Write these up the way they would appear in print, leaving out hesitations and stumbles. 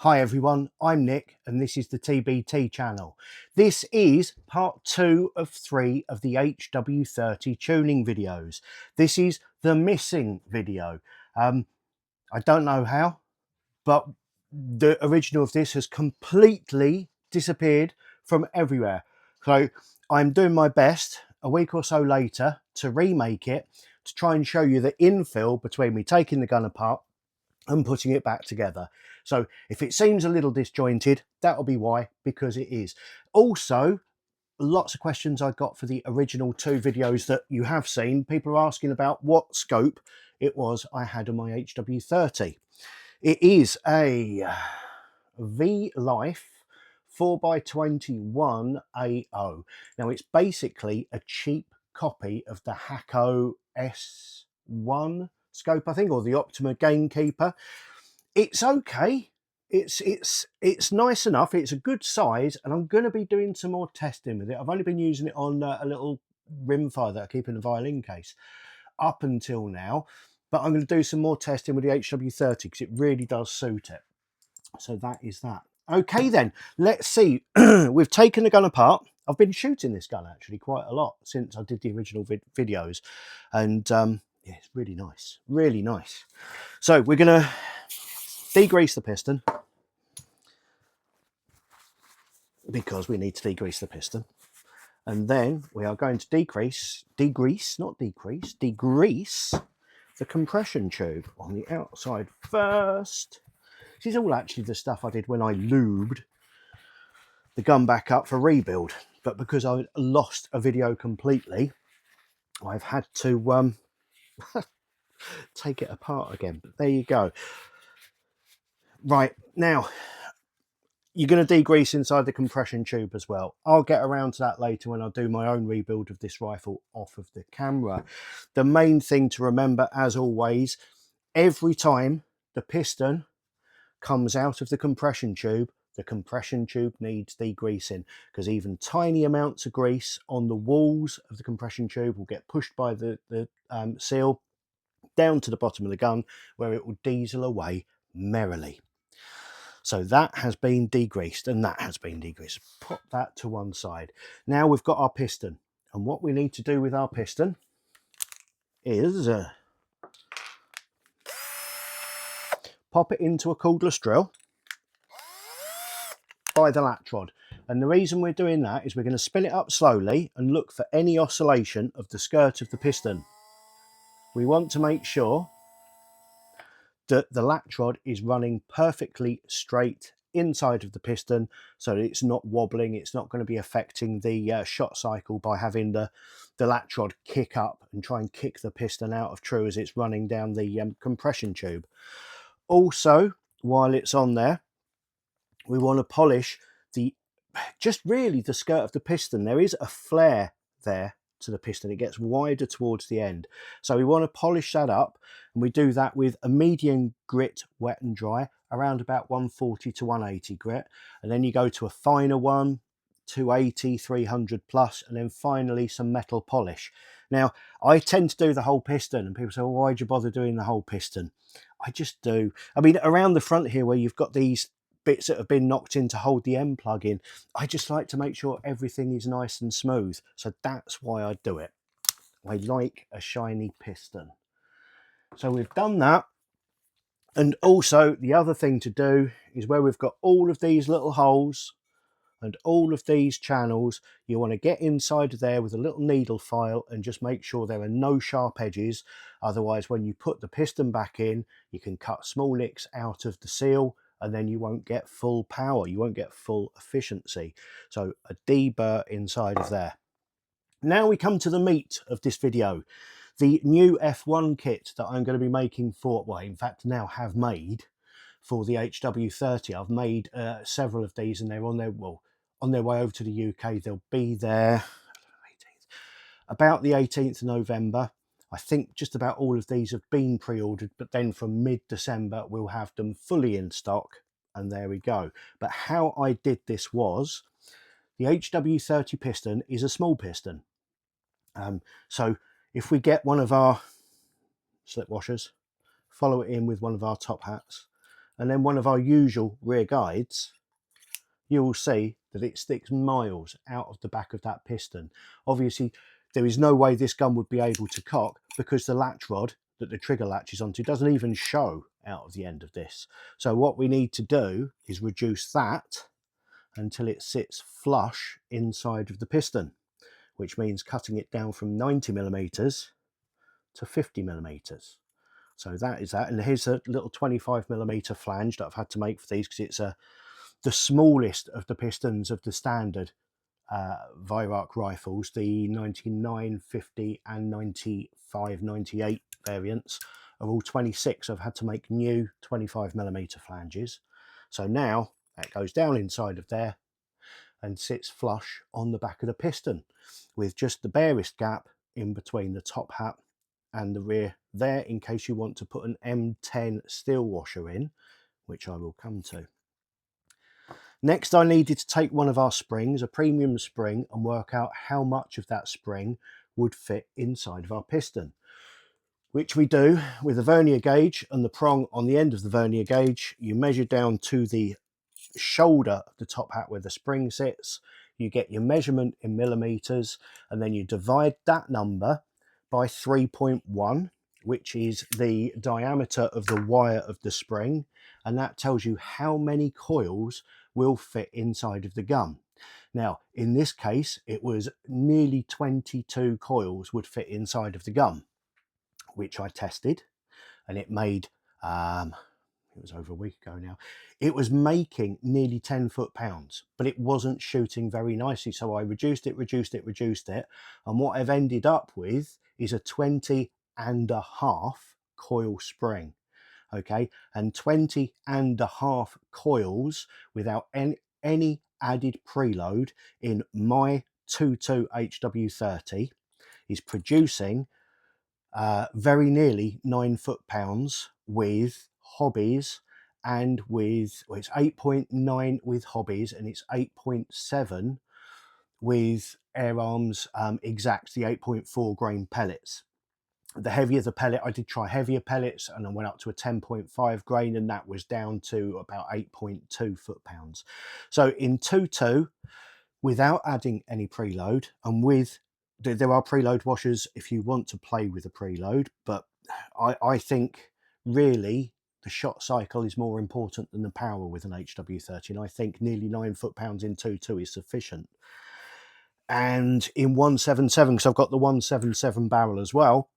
Hi everyone, I'm Nick and this is the TbT channel. This is part 2 of 3 of the HW30 tuning videos. This is the missing video. I don't know how, but the original of this has completely disappeared from everywhere. So I'm doing my best a week or so later to remake it, to try and show you the infill between me taking the gun apart and putting it back together. So if it seems a little disjointed, that'll be why, because it is. Also, lots of questions I got for the original 2 videos that you have seen. People are asking about what scope it was I had on my HW30. It is a V-Life 4x21 AO. Now it's basically a cheap copy of the Hacko S1 scope, I think, or the Optima Gamekeeper. It's okay. It's nice enough. It's a good size, and I'm going to be doing some more testing with it. I've only been using it on a little rimfire that I keep in a violin case up until now, but I'm going to do some more testing with the HW30 because it really does suit it. So that is that. Okay then, let's see. We've taken the gun apart. I've been shooting this gun actually quite a lot since I did the original videos, and yeah, it's really nice, really nice. So we're going to degrease the piston because we need to degrease the piston, and then we are going to degrease the compression tube on the outside first. This is all actually the stuff I did when I lubed the gun back up for rebuild, but because I lost a video completely, I've had to take it apart again. But there you go. Right, now you're going to degrease inside the compression tube as well. I'll get around to that later when I do my own rebuild of this rifle off of the camera. The main thing to remember, as always, every time the piston comes out of the compression tube needs degreasing, because even tiny amounts of grease on the walls of the compression tube will get pushed by the seal down to the bottom of the gun, where it will diesel away merrily. So that has been degreased and that has been degreased. Put that to one side. Now we've got our piston, and what we need to do with our piston is pop it into a cordless drill by the latch rod. And the reason we're doing that is we're going to spin it up slowly and look for any oscillation of the skirt of the piston. We want to make sure that the latch rod is running perfectly straight inside of the piston, so that it's not wobbling. It's not going to be affecting the shot cycle by having the latch rod kick up and try and kick the piston out of true as it's running down the compression tube. Also, while it's on there, we want to polish just really the skirt of the piston. There is a flare there to the piston. It gets wider towards the end, so we want to polish that up, and we do that with a medium grit wet and dry, around about 140 to 180 grit, and then you go to a finer one, 280, 300 plus, and then finally some metal polish. Now I tend to do the whole piston, and people say, well, why'd you bother doing the whole piston? I just do. I mean, around the front here where you've got these bits that have been knocked in to hold the end plug in, I just like to make sure everything is nice and smooth. So that's why I do it. I like a shiny piston. So we've done that. And also the other thing to do is where we've got all of these little holes and all of these channels, you want to get inside of there with a little needle file and just make sure there are no sharp edges. Otherwise, when you put the piston back in, you can cut small nicks out of the seal, and then you won't get full power, you won't get full efficiency. So a deburr inside of there. Now we come to the meat of this video, the new F1 kit that I'm going to be making for, well, in fact now have made for the HW30. I've made several of these, and they're on their way over to the UK. They'll be there about the 18th of November. I think just about all of these have been pre-ordered, but then from mid-December we'll have them fully in stock, and there we go. But how I did this was, the HW30 piston is a small piston. So if we get one of our slip washers, follow it in with one of our top hats, and then one of our usual rear guides, you will see that it sticks miles out of the back of that piston. Obviously, there is no way this gun would be able to cock because the latch rod that the trigger latches onto doesn't even show out of the end of this. So what we need to do is reduce that until it sits flush inside of the piston, which means cutting it down from 90mm to 50mm. So that is that. And here's a little 25mm flange that I've had to make for these because it's the smallest of the pistons of the standard Weihrauch rifles, the 99, 50 and 95, 98 variants are all 26. I've had to make new 25mm flanges. So now that goes down inside of there and sits flush on the back of the piston with just the barest gap in between the top hat and the rear there, in case you want to put an M10 steel washer in, which I will come to. Next, I needed to take one of our springs, a premium spring, and work out how much of that spring would fit inside of our piston, which we do with a vernier gauge and the prong on the end of the vernier gauge. You measure down to the shoulder of the top hat where the spring sits, you get your measurement in millimeters, and then you divide that number by 3.1, which is the diameter of the wire of the spring, and that tells you how many coils will fit inside of the gun. Now, in this case, it was nearly 22 coils would fit inside of the gun, which I tested, and it made it was over a week ago now, it was making nearly 10 foot-pounds, but it wasn't shooting very nicely. So I reduced it. And what I've ended up with is a 20.5 coil spring. Okay, and 20.5 coils without any added preload in my 22 HW30 is producing very nearly 9 foot-pounds with hobbies, and with, well, it's 8.9 with hobbies and it's 8.7 with Air Arms Exact, the 8.4 grain pellets. The heavier the pellet, I did try heavier pellets and I went up to a 10.5 grain, and that was down to about 8.2 foot-pounds. So in 2.2, without adding any preload, and with, there are preload washers if you want to play with a preload, but I think really the shot cycle is more important than the power with an HW30, and I think nearly 9 foot-pounds in 2.2 is sufficient. And in 177, because I've got the 177 barrel as well,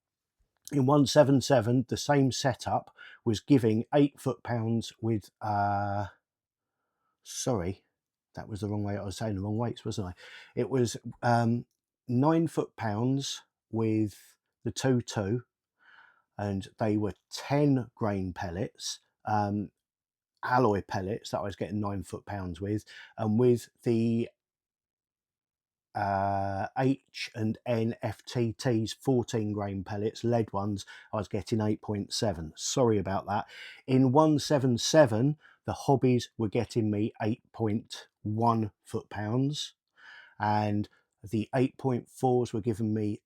in 177 the same setup was giving 8 foot-pounds with sorry, that was the wrong way. I was saying the wrong weights, wasn't I? It was 9 foot-pounds with the 2.2, and they were 10 grain pellets, alloy pellets that I was getting 9 foot-pounds with, and with the H and N FTTs 14 grain pellets, lead ones, I was getting 8.7. Sorry about that. In 177 the hobbies were getting me 8.1 foot-pounds, and the 8.4s were giving me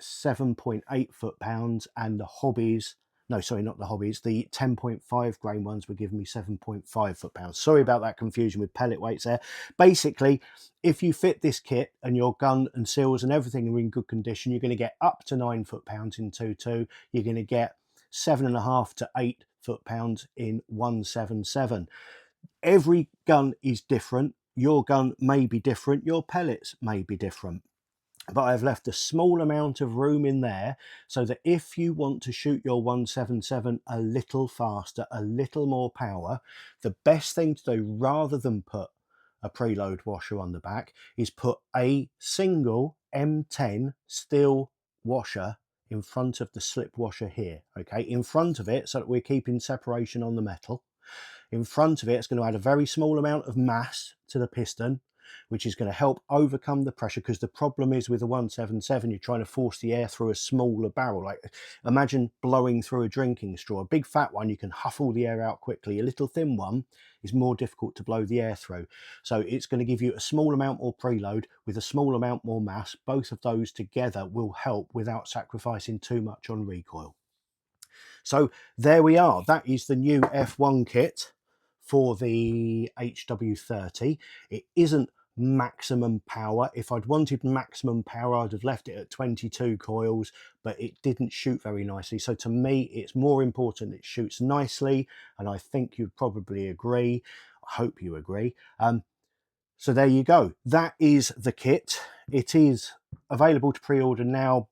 7.8 foot-pounds, and the hobbies, no, sorry, not the hobbies, the 10.5 grain ones were giving me 7.5 foot-pounds. Sorry about that confusion with pellet weights there. Basically, if you fit this kit and your gun and seals and everything are in good condition, you're going to get up to 9 foot-pounds in 2.2. You're going to get 7.5 to 8 foot-pounds in 177. Every gun is different. Your gun may be different. Your pellets may be different. But I've left a small amount of room in there so that if you want to shoot your 177 a little faster, a little more power, the best thing to do, rather than put a preload washer on the back, is put a single M10 steel washer in front of the slip washer here, okay, in front of it, so that we're keeping separation on the metal. In front of it, it's going to add a very small amount of mass to the piston, which is going to help overcome the pressure, because the problem is with the 177, you're trying to force the air through a smaller barrel. Like, imagine blowing through a drinking straw. A big fat one, you can huff all the air out quickly. A little thin one is more difficult to blow the air through. So it's going to give you a small amount more preload with a small amount more mass. Both of those together will help without sacrificing too much on recoil. So there we are. That is the new F1 kit for the HW30. It isn't maximum power. If I'd wanted maximum power, I'd have left it at 22 coils, but it didn't shoot very nicely. So to me, it's more important it shoots nicely, and I think you'd probably agree. I hope you agree. So there you go. That is the kit. It is available to pre-order now,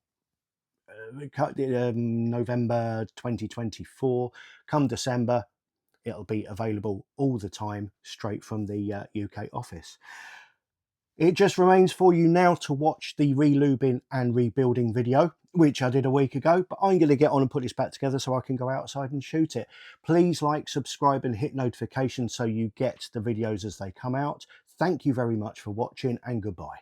November 2024. Come December, it'll be available all the time straight from the UK office. It just remains for you now to watch the relubing and rebuilding video, which I did a week ago, but I'm going to get on and put this back together so I can go outside and shoot it. Please like, subscribe and hit notifications so you get the videos as they come out. Thank you very much for watching, and goodbye.